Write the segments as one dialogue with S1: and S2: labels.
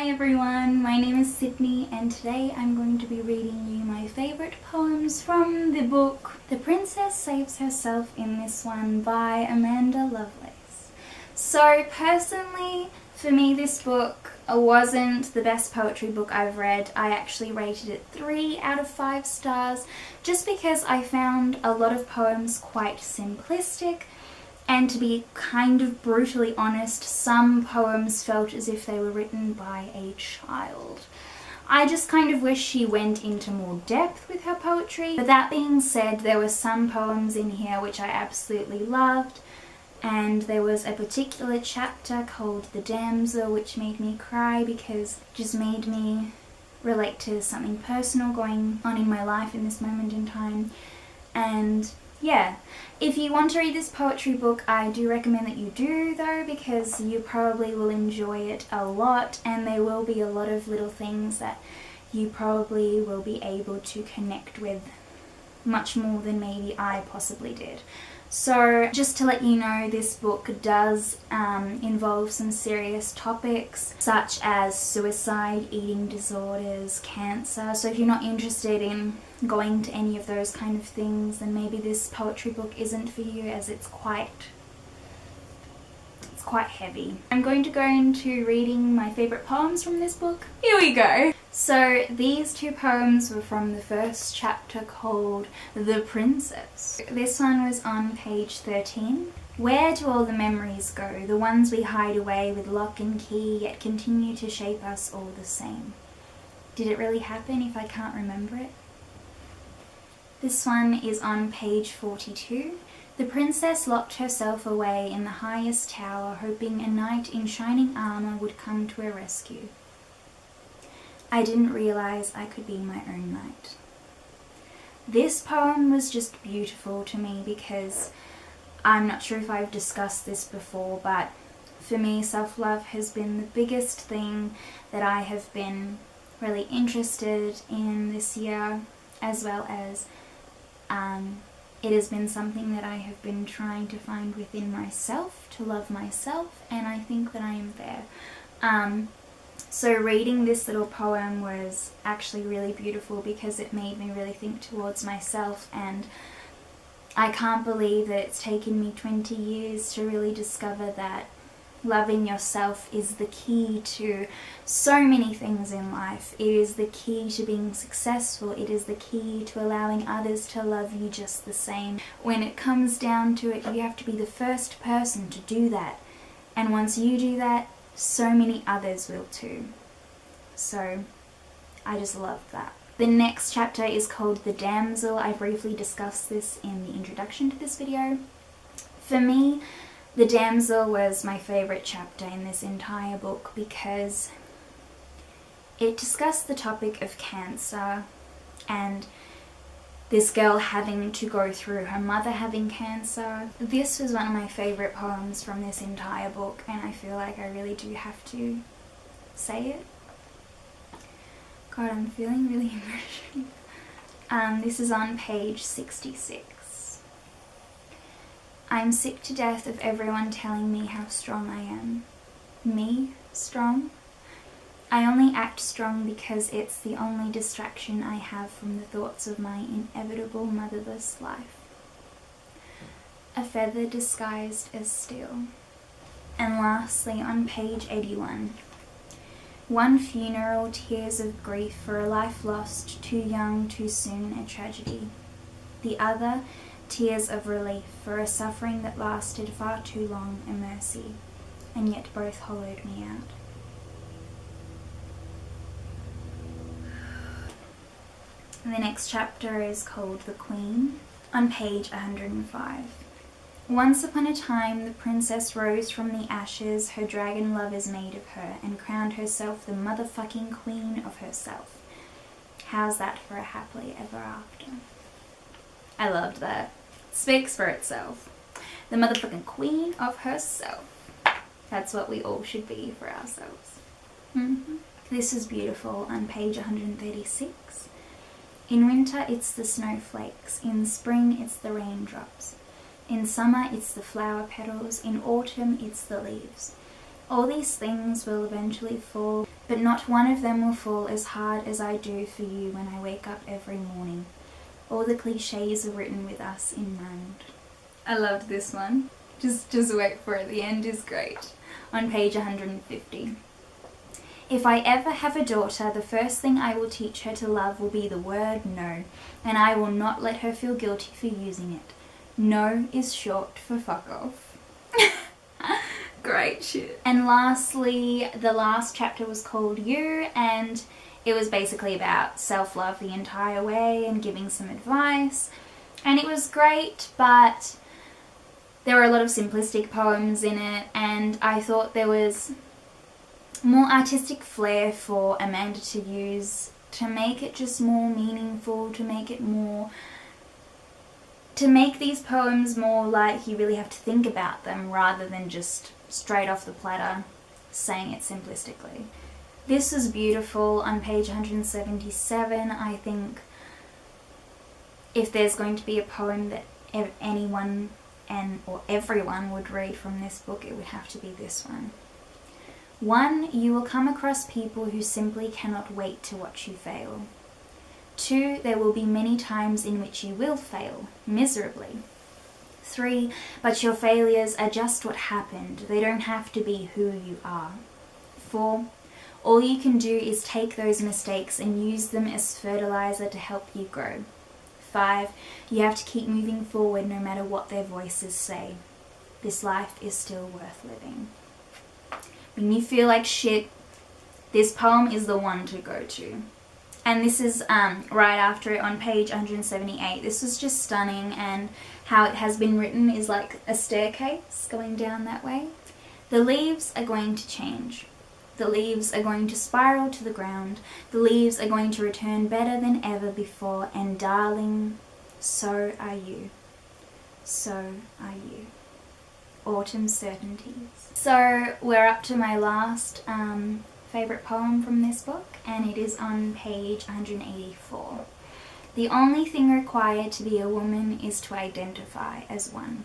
S1: everyone, my name is Sydney and today I'm going to be reading you my favourite poems from the book The Princess Saves Herself in This One by Amanda Lovelace. So personally, for me this book wasn't the best poetry book I've read. I actually rated it 3 out of 5 stars just because I found a lot of poems quite simplistic. And to be kind of brutally honest, some poems felt as if they were written by a child. I just kind of wish she went into more depth with her poetry. But that being said, there were some poems in here which I absolutely loved. And there was a particular chapter called The Damsel which made me cry because it just made me relate to something personal going on in my life in this moment in time. And yeah, if you want to read this poetry book, I do recommend that you do though, because you probably will enjoy it a lot and there will be a lot of little things that you probably will be able to connect with much more than maybe I possibly did. So just to let you know, this book does involve some serious topics such as suicide, eating disorders, cancer. So if you're not interested in going to any of those kind of things, then maybe this poetry book isn't for you, as it's quite heavy. I'm going to go into reading my favourite poems from this book. Here we go! So these two poems were from the first chapter called The Princess. This one was on page 13. Where do all the memories go, the ones we hide away with lock and key, yet continue to shape us all the same? Did it really happen if I can't remember it? This one is on page 42. The princess locked herself away in the highest tower, hoping a knight in shining armour would come to her rescue. I didn't realise I could be my own knight. This poem was just beautiful to me because I'm not sure if I've discussed this before, but for me self-love has been the biggest thing that I have been really interested in this year, as well as it has been something that I have been trying to find within myself, to love myself, and I think that I am there. So reading this little poem was actually really beautiful because it made me really think towards myself, and I can't believe that it's taken me 20 years to really discover that loving yourself is the key to so many things in life. It is the key to being successful. It is the key to allowing others to love you just the same. When it comes down to it, you have to be the first person to do that. And once you do that, so many others will too. So I just love that. The next chapter is called The Damsel. I briefly discussed this in the introduction to this video. For me, The Damsel was my favourite chapter in this entire book because it discussed the topic of cancer and this girl having to go through her mother having cancer. This was one of my favourite poems from this entire book, and I feel like I really do have to say it. God, I'm feeling really emotional. This is on page 66. I'm sick to death of everyone telling me how strong I am. Me? Strong? I only act strong because it's the only distraction I have from the thoughts of my inevitable motherless life. A feather disguised as steel. And lastly, on page 81. One funeral, tears of grief for a life lost, too young, too soon, a tragedy. The other, tears of relief for a suffering that lasted far too long, a mercy, and yet both hollowed me out. And the next chapter is called The Queen, on page 105. Once upon a time the princess rose from the ashes her dragon lovers made of her and crowned herself the motherfucking queen of herself. How's that for a happily ever after? I loved that. Speaks for itself. The motherfucking queen of herself. That's what we all should be for ourselves. This is beautiful on page 136. In winter it's the snowflakes, in spring it's the raindrops. In summer it's the flower petals, in autumn it's the leaves. All these things will eventually fall, but not one of them will fall as hard as I do for you when I wake up every morning. All the cliches are written with us in mind. I loved this one. Just wait for it, the end is great. On page 150. If I ever have a daughter, the first thing I will teach her to love will be the word no, and I will not let her feel guilty for using it. No is short for fuck off. Great shit. And lastly, the last chapter was called You, and it was basically about self-love the entire way and giving some advice. And it was great, but there were a lot of simplistic poems in it, and I thought there was more artistic flair for Amanda to use to make it just more meaningful, to make these poems more like you really have to think about them rather than just straight off the platter saying it simplistically. This was beautiful. On page 177, I think if there's going to be a poem that anyone or everyone would read from this book, it would have to be this one. 1. You will come across people who simply cannot wait to watch you fail. 2. There will be many times in which you will fail, miserably. 3. But your failures are just what happened. They don't have to be who you are. 4. All you can do is take those mistakes and use them as fertilizer to help you grow. 5. You have to keep moving forward no matter what their voices say. This life is still worth living. When you feel like shit, this poem is the one to go to. And this is right after it on page 178. This was just stunning, and how it has been written is like a staircase going down that way. The leaves are going to change. The leaves are going to spiral to the ground. The leaves are going to return better than ever before. And darling, so are you. So are you. Autumn Certainties. So we're up to my last favourite poem from this book, and it is on page 184. The only thing required to be a woman is to identify as one.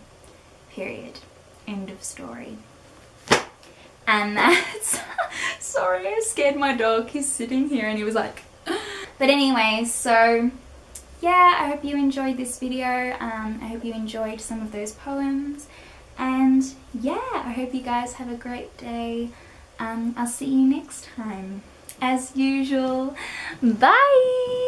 S1: Period. End of story. And that's... Sorry, I scared my dog. He's sitting here and he was like... But anyway, so... yeah, I hope you enjoyed this video. I hope you enjoyed some of those poems. And yeah, I hope you guys have a great day. I'll see you next time. As usual, bye!